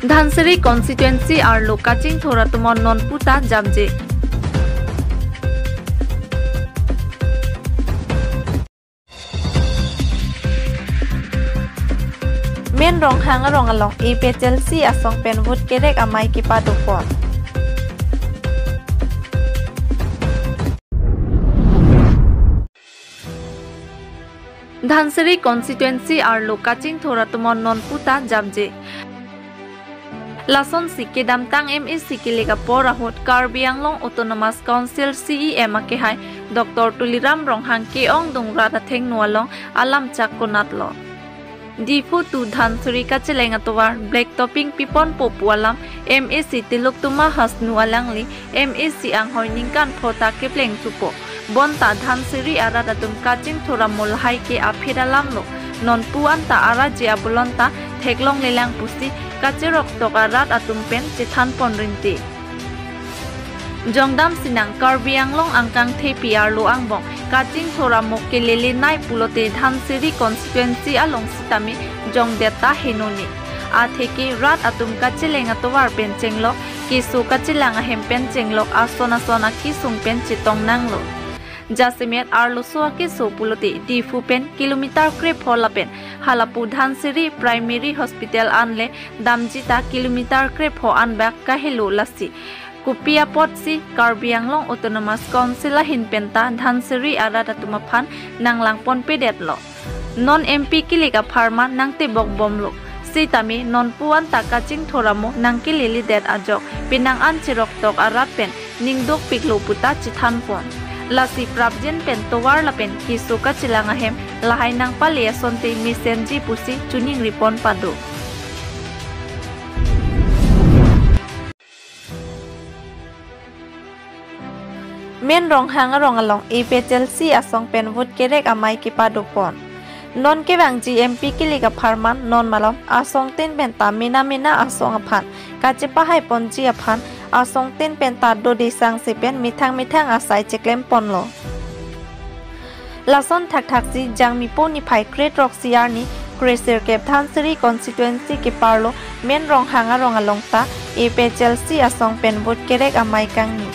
Dhansiri constituency ar lokaching thoratumon non puta jamje. Men rong hang rong along EPHLC asong penwood kerek amai kipa dupon. Dhansiri constituency ar lokaching thoratumon non puta jamje. Lason sike damtang MSC kilega porahut Karbi Anglong Autonomous Council CEM akehai Dr. Tuliram Ronghang keong dongrata theng nualong alam chakonatlo. Difu tu Dhansiri kachelenga towar black topping pipon popualam MSC tiluktuma has nualangli MSC ang hoiningkan phota kepleng supo. Bonta Dhansiri aradatum kaching thoramol hai ke aphidalamlo non puan ta ara je abulonta theklong lelang pusi kachirok tokarat atumpen chithan ponrinti jongdam sinang Karbi Anglong angkang thepiar lo angbong kaching thoramok kelele nai pulote Dhansiri constituency along sitami jongdeta henoni a theke rat atum kachilenga towar penchenglo kisu kachilanga hempen chenglok asona sona kisung pen chitong nanglo Jasimet arlo soake so pulote difu pen kilometer krep holapen halapu Dhansiri primary hospital anle damjita kilometer krep ho anbak kahelo lasi kupia potsi Karbi Anglong Autonomous Council hinpenta Dhansiri aradatuma nanglang pon pedetlo non MP kilika pharma nangte bokbomlo sitami non puan takaching thoramo nangki lili det ajok pinang an chirok tok arapen ningdok piklo puta chithan pon Lasi prabjen pen towar lapen kisu kachilanga hem lahai nang palia sonte misenji pusi chuning ripon pado. Men rong hang rong along EPHLC asong penwood kerek amai kipado pon. Non kebang GMP kiliga pharman non malom asong ten penta mina asong aphan kachipahai ponji aphan asong ten penta do desang sepen mithang asai cheklem ponlo lason thak si jangmi poni phai crate rock siar ni Crescer Cape Dhansiri constituency ke parlo men rong hanga rong alongta EPHLC asong penwood kerek amai kangni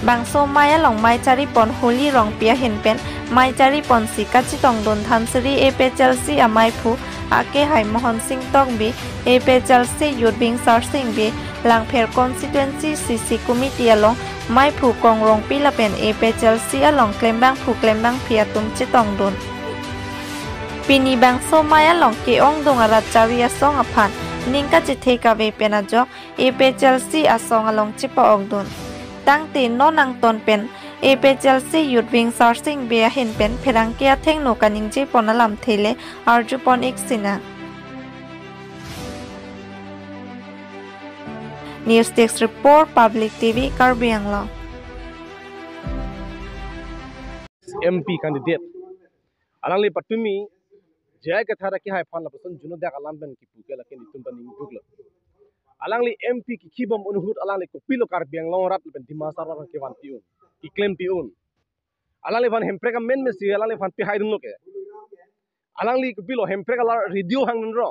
bangso maya long mai chari pon holi rong pia hinpen mai chari pon si kachitong don Dhansiri EPHLC amai phu ake hai mohon sing tong bi EPHLC youth bing sar sing bi Langpher constituency CC committee along mai phu kong rong pilapen EPHLC along klembang phu klembang phiatum chitong don pini bang so maya long ke ong dong arat chawi asong aphan ningka chitheka ve penajok EPHLC asong along chipa ong don tangti nonang ton pen EPHLC youth wing sourcing be hin pen pherang kia theng no kaning je ponalam thele arju pon iksina News Desk Report Public TV Karbi Anglong MP candidate alangli patumi jaya kathara ki hai phan la pason juno dak alam ben ki puke la ken itum ban duglo alangli MP ki kibom unhut alangli ko pilo Karbi Anglong rat ben dimasar ran ke wan tiun ki claim tiun alangli van hempreka men me si alangli van pi haidun loke alangli ko pilo hempreka la radio hang ro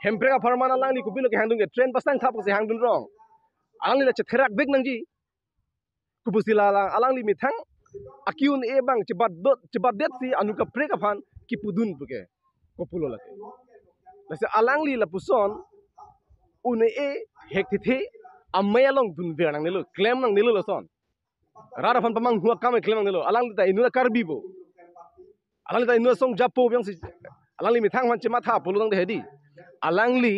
hempreka farmana alangli ko pilo ke hang dun train pasang thap se hang dun ro alangli la chetherak bek nangji kubusila alangli mithang akiun e bang cebat det si anuka preka phan ki pudun buke kopulo lake lase alangli la puson une e hektithe amayalong dun verang nelo claim nang nelo loson rara phan pamang huwa kam claim nang nelo alangli ta inula Karbi bo alangli ta inula song japo byang si alangli mithang phan chema tha pulung de hedi alangli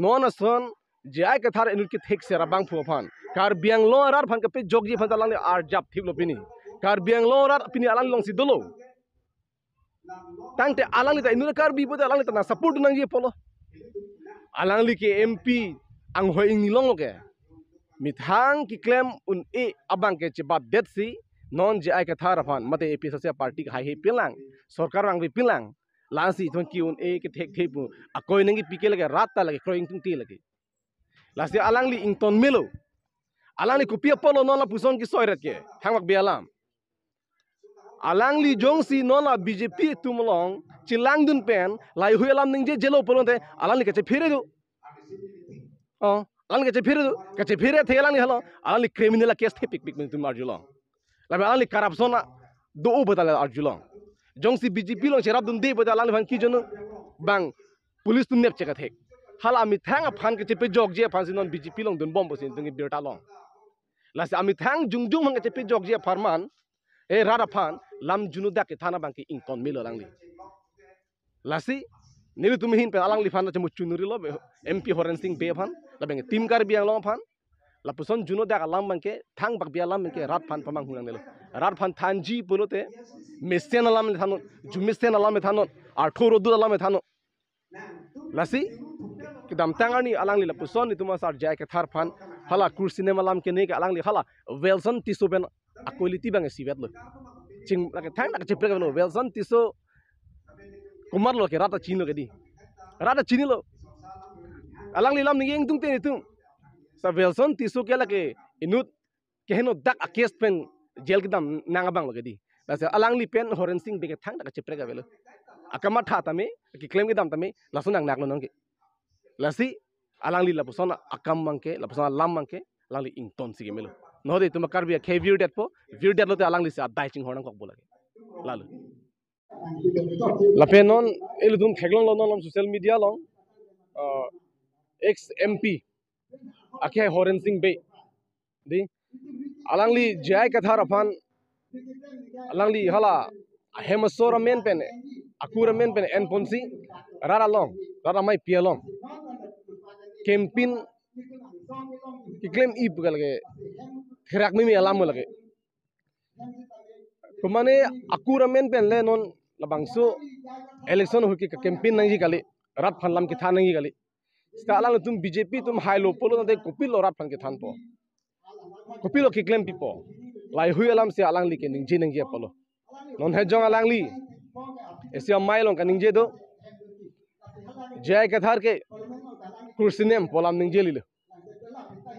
non ason jai ka thar inul ki thek sera bang phu phan Karbi Anglong rar phan ka pe jogji phan alangli ar jap thip lo pini Karbi Anglong rat pini alangli long si dolo tangte alangli ta inula Karbi bo alangli ta na support nang je polo alangli ke MP ang hoi ing nilong ke mithang ki claim un e abang ke chibat det si non je ai ka thar phan mate EPHLC party hai he pilang sarkar rang bi pilang lansi thon ki un e ke thek thep akoi nangi pike lage rat ta lage kroing tung ti lage lasi alangli ing ton melo alangli kupia polo non la puson ki soiret ke thangak bi alam alangli jongsi non la BJP tumlong chilang dun pen lai hui alam ning je jelo polon te alang li kache phire du alang kache phire the alang li halo alang li criminal case the pik pik min tum arjulong la alang li corruption na do batala arjulong jong si BJP long serap dun de bata alang li phan ki jono bang police tu nek cheka the hala ami thang phan kache pe jog je phan sinon BJP long dun bom bosin tung birta long la si ami thang jung jung man kache pe jog je farman e rara phan lam junu dak ke thana bang ki ington milo lang li lasi nilu tum hin pe alang li phan chamu chunuri lo MP Horen Singh be phan la beng tim kar biang long phan la puson juno dak alam bang ke thang bak bia lam ke rat phan pamang hunang nelo rat phan thanji polote mesen alam le thanot jumisen alam le thanot ar thoro du alam le thanot lasi kidam tangani alang li la puson ni tuma sar jai ke thar phan hala kursi ne malam ke ne ke alang li hala Wilson tiso ben akoliti bang sivet lo ching la ke thang dak chepre ke lo Wilson tiso kumar lo ke rata chino ke di rata chini lo alang li lam ni eng tung te ni tung sa Wilson tiso ke la ke inut ke heno dak akes pen jel ke dam nanga bang lo ke di la sa alang li pen Horen Singh be ke thang dak chepre ke lo akama tha tame ki claim ke dam tame la sunang nak lo nong ke la si alang li la pusona akam mang ke la pusona lam mang ke alang li ing ton si ke melo no de tuma kar bia ke view det po view det lo te alang li sa dai ching horang kok bola ke lalu lapen non eludum theglong lo non social media long ex MP akhe Horen Singh be di alangli jai kathar aphan alangli hala hemasora men pen akura men pen en ponsi rara long rara mai pia long campaign ki claim ip gal ge khirak mi alam lage kumane akura men pen le non labangso election hu ki campaign nang ji kali rat phan lam ki tha nang ji kali sta alang tum BJP tum high lo polo na de kopil lo rat phan ki than po kopil lo ki claim pipo lai hui alam se alang li ke ning ji polo non he jong alang li esia mai long ka ning je do jai ka thar ke kursinem polam ning je li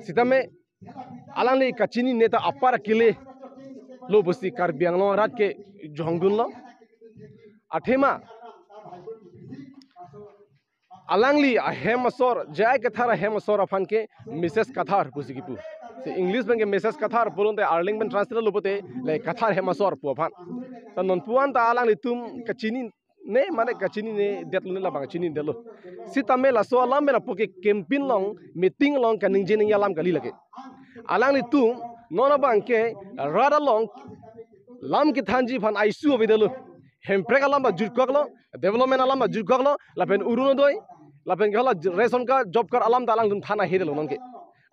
sitame alang li kachini neta apar kile lo bosi kar biang lo rat ke jongdun lo athema alangli a hemasor jai kathar hemasor afan ke Mrs. Kathar pusikipu se English bang ke Mrs. Kathar bolonte Arlington translator lopote le kathar hemasor pu afan ta non puan ta alangli tum kachini ne mane kachini ne detlune la bang chini delo sitame la so alam mena poke campaign long meeting long kaning jening alam kali lage alangli tum nona bang ke rada long lam ki thanji phan aisu obidelo hemprek alam ba jurkoklo development alam ba jurkoklo lapen uruno doi lapen gala ration ka job kar alam dalang dum thana hedelo nonke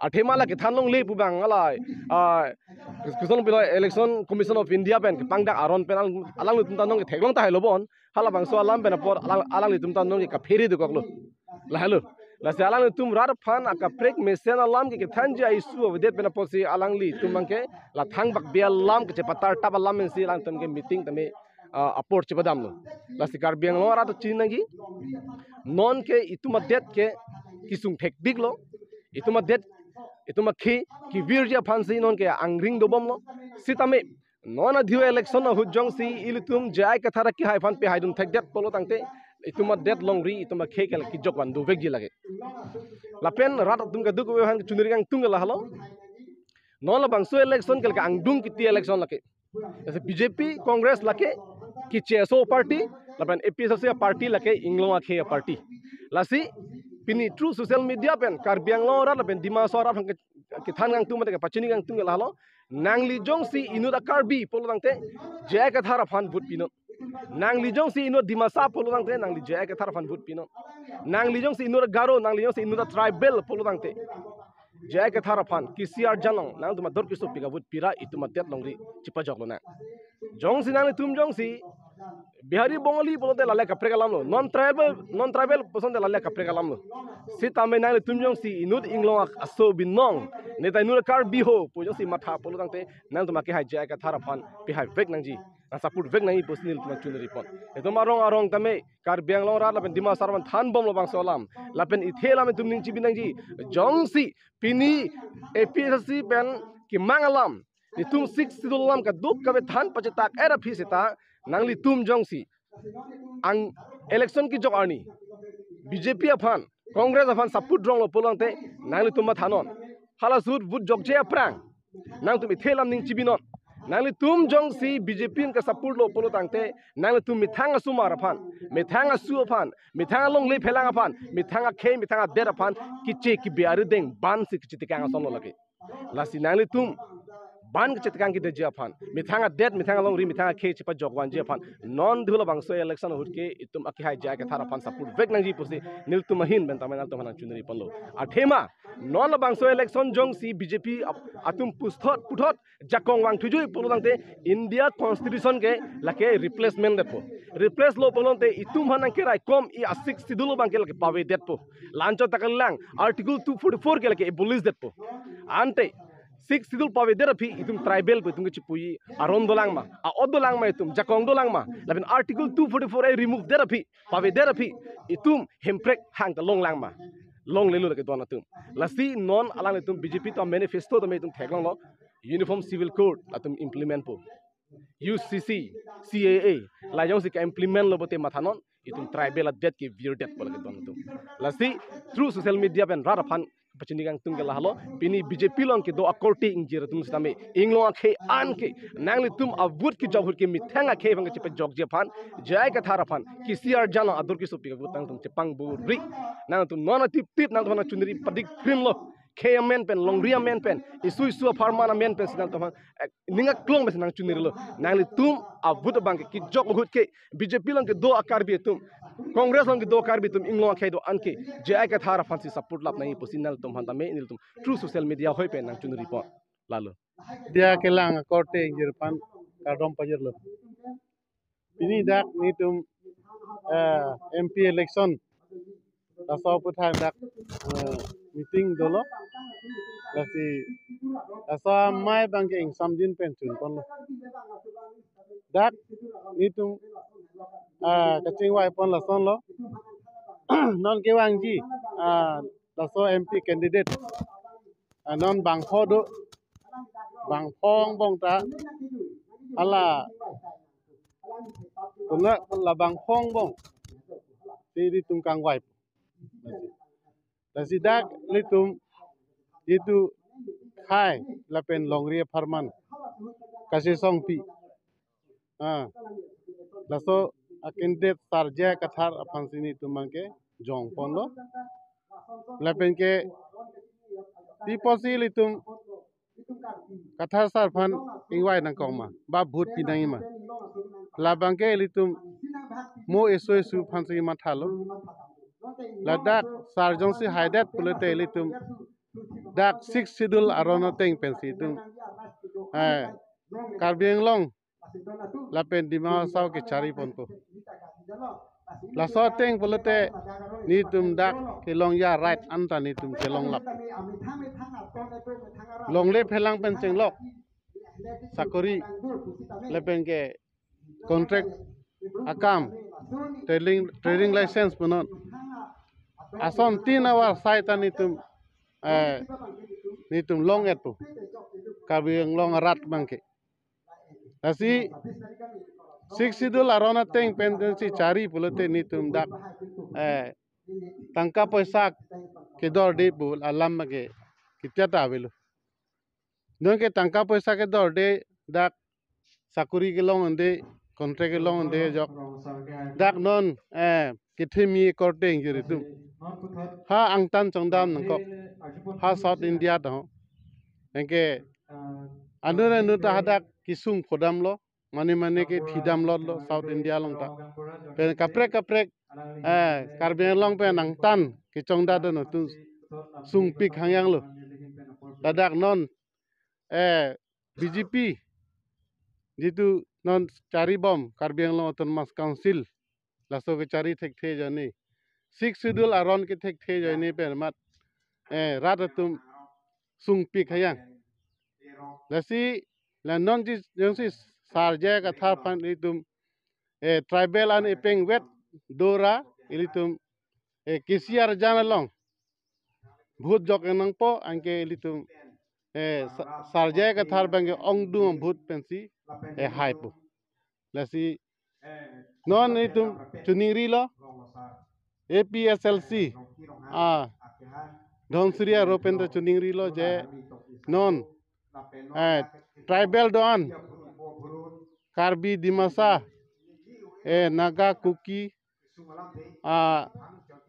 athema la ke thanlong le pu bang ala kuson bilo election commission of India pen pangdak aron pen alang tum tanong ke theglong ta helobon hala bang so alam pen por alang tum tanong ke pheri de koklo la hello la se alang tum rar phan aka prek mesen alam ke thanji aisu odet pen posi alang li tum bang ke la thang bak bial lam ke patar tab alam men si alang tum ke meeting tame aport chibadam lo la sikar biang lo ra to chinangi non ke ituma det ke kisung thek big lo ituma det ituma ki virja phansi non ke angring dobom lo sitame non adhiu election hu jong si ilitum jai ka thara ki hai phan pe haidum thek det polo tangte ituma det longri ituma ke ki jokwan do vek ji lage lapen rat tum ka duk we han chuniri kang tung la halo non la bangso election kel ka angdung ki ti election lake जैसे BJP कांग्रेस लके कि चेसो पार्टी लपन APSC party लके इंग्लो आखे पार्टी लसी पिनी ट्रू सोशल मीडिया पेन कारबियांगलो रा लपन दिमासोरा के थान गांग तुम के पचनी गांग तुम लालो नांगली जोंग सी इनु दा कारबी पोलो दंगते जय के थारा फान भूत पिनो नांगली जोंग सी इनु दिमासा पोलो दंगते नांगली जय के थारा फान भूत पिनो नांगली जोंग सी इनु दा गारो नांगली जोंग सी इनु दा ट्राइबल पोलो दंगते jai ke thara phan kisiar janong nang tuma dor kiso piga but pira ituma tet longri chipa joklo na jong si nang tum jong si bihari bongali polote lale kapre kalam lo non tribal posonde lale kapre kalam lo si tame nang tum jong si inut inglong aso binong neta inur kar biho po jong si matha polo tangte nang tuma ke hai jai ke thara phan pi hai vek nang ji na saput vek nang i posnil tuma chunri pon eto marong arong tame kar biang lo ra lapen dima sarwan than bom lo bang solam lapen ithela me tum ning chi binang ji jong si pini APSC pen ki mangalam ni tum 6 sidulam ka duk ka be than pachetak era phisita nangli tum jong si ang election ki jok arni BJP afan Congress afan support drong lo polong te nang tum mathanon hala sud vut jok je aprang nang tum ithelam ning chibinon nang tum jong si BJP ka support lo polo tangte nang tum mithanga sumar afan mithanga su afan mithanga long le phelang afan mithanga khe mithanga der afan ki che ki biaru deng ban si ki chitikang son lo lage lasi nang tum ban ke chitkang ki de afan mithanga det mithanga long ri mithanga khe chipa jogwan je afan non dhulo bangso election hutke itum aki hai ja ke thara afan support vek nang ji pusi nil tum hin ben tamen alto hanan chunri panlo athema non la bangso election jong si BJP atum puthot jakong wang thujui polongte India constitution ke lake replacement depo replace lo polonte itum hanan ke rai kom I asik sidulo bang ke lake pawe depo lancho takalang article 244 ke lake abolish depo ante 6 sidul pawe derapi itum tribal pe tum chipui aron dolang ma a odolang ma itum jakong dolang ma labin article 244 ai remove derapi pawe derapi itum hemprek hang long lang ma long lelu ke dona tum lasi non alang itum BJP to manifesto to me itum theklong lo uniform civil code atum implement po UCC CAA la jong si ka implement lo bote mathanon itum tribal adet ke vir det pol ke dona tum lasi through social media pen rara phan pachinigang tunggal halo pini BJP long ke do akorti ingjir tum stame inglo akhe an ke nangli tum avut ki jog ke mithanga khe bang chipe jog je phan jai ka thara phan ki CR jana adur ki sopi ka tang tum chepang bu ri nang tum nona tip nang thona chunri padik krim lo KMN pen long ria men pen isu farmana men pen sinal tama ninga klong mes nang chunri lo nangli tum avut bang ki jog hut ke BJP long ke do akar bi tum Congress long ke do akar bi tum inglo akhe do an ke jai ka thara phan si support lap nai posinal tum hanta me nil tum true social media hoi pen nang chunri po lalo dia kelang korte jerpan kadom pajer lo ini dak ni tum MP election da so puthang dak meeting dolo lasi asa mai bangke samjin pen chun kon lo dak ni tum kaching wai pon la son lo non ke wang ji da so MP candidate non bang phodo bang phong bong ta ala tuna la bang phong bong di tum kang wai dasi dak litum itu khai la pen longria farman kasi song pi la so candidate sarja kathar apan sini tumangke jong pon lo la pen ke ti posi litum kathar sar phan ingwai nang kong ma ba bhut pinai ma labang ke litum mo eso su phan si ma thalo ladak sarjong si haidat pulete litum dak 6 sidul arono teng pensi tum karbieng long lapen dima saw ke chari ponpo la so teng pulete ni tum dak ke long ya right anta ni tum ke long lap long le phelang pen cheng lok sakori lepen ke contract akam trading license punon ason 3 hour saita ni tum long et pu kabieng long rat bangke asi 6 sidul arona teng pen si chari pulete ni tum dak tangka paisa ke dor de bul alam ke kitya ta belu non ke tangka paisa ke dor de dak sakuri ke long ande contract ke long ande jok dak non kithimi korte ngiri tum ha angtan chongdam nangko ha South India to engke anure nu ta hadak kisung phodam lo mane ke thidam lo South India long ta pen kaprek karbeng long pen angtan ke chongda do no tu sung pik hangyang lo dadak non BJP jitu non cari bom karbeng long autonomous council laso ke cari thek the jani 6 schedule aron ke thek the jani per mat rat tum sung pik hayang lasi la non ji josi sarja ka tha pan itum tribal an epeng wet dora ilitum kisiar janalong bhut jok enang po angke ilitum sarja ka thar bange ongdu bhut pensi hype lasi non itu Chuningri lo APSLC Don Surya Ropendra Chuningri lo je non tribal doan Karbi Dimasa Naga Kuki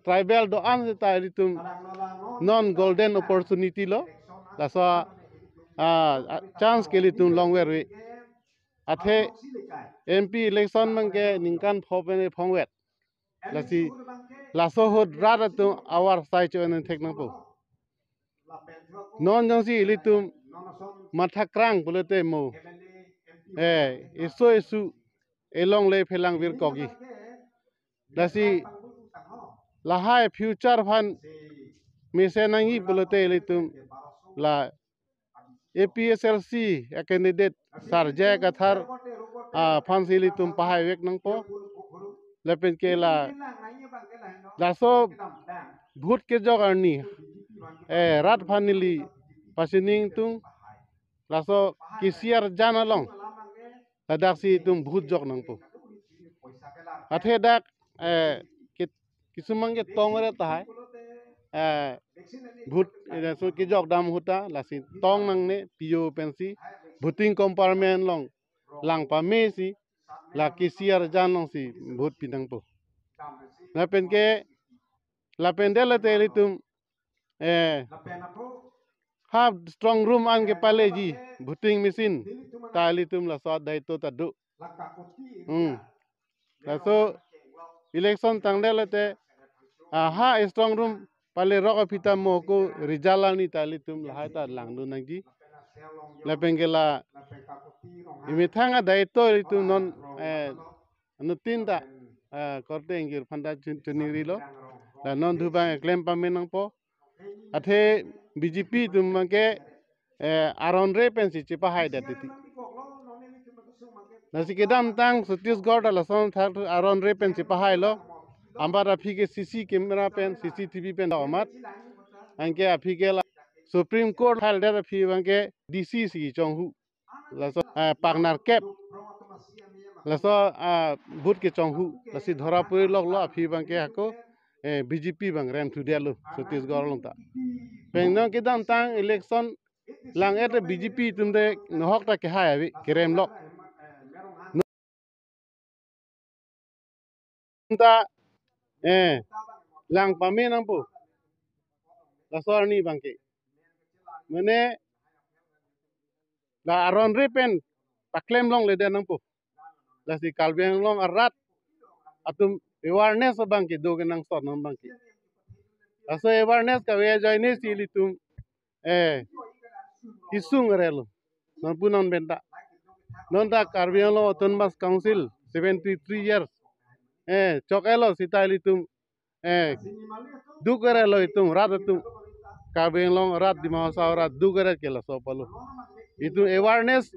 tribal doan kita itu non golden opportunity lo laso chance ke litum long way athe MP election mangke ningkan phopene phongwet lasi laso hod rara tu awar sai chonen theknapo non jongsi litum mathakrang bulete mo isu elong le phelang vir kogi lasi lahai future fan misenangi bulete litum la APSLC candidate sarja kathar fansili tum pahai wek nangpo lepen ke la laso bhut ke jogarni rat fanili pasining tung laso kisiar janalong ladak si tum bhut jog nangpo athe dak kisumang ke tongre tahai भूत so ki jok dam huta lasi tong nang ne pio pensi bhuting compartment long lang pa me si la ki siar jan long si bhut pinang po na pen ke la pendela te litum have strong room an ke pale ji bhuting machine ta litum la so dai to ta du la so election tangdela te ha strong room pale rock pita mo ko rijalani tali tum lahai ta langdu nangji la pengela imithanga daito itu non nutinda korte ngir phanda chuniri lo la non dhuba claim pamenang po athe BJP tum mangke aron re pensi chipa hai datiti nasi kedam tang Chhattisgarh la son thar aron re pensi pa hai lo Ambar afike CC camera pen CCTV pen amat angke afike la Supreme Court hal der afi angke DC si chonghu laso partner cap laso bhut ke chonghu lasi dhora puri lok lo afi angke hako BJP bang rem thu dialo Chhattisgarh long ta pengno ke dam tang election lang et BJP tumde nohok ta ke hai kerem lok ta lang pame nang po la sorni bangke mene la aron repen paklem long le nang po la si kalbeng long arat atum awareness bangke doge nang sor nang bangke aso awareness ka we joine si litum kisung relo non punon benta non ta karbeng long autonomous council 73 years chokelo sitali tum dukare lo itum rat tum kabeng long rat di masa rat dukare kela sopalo itu awareness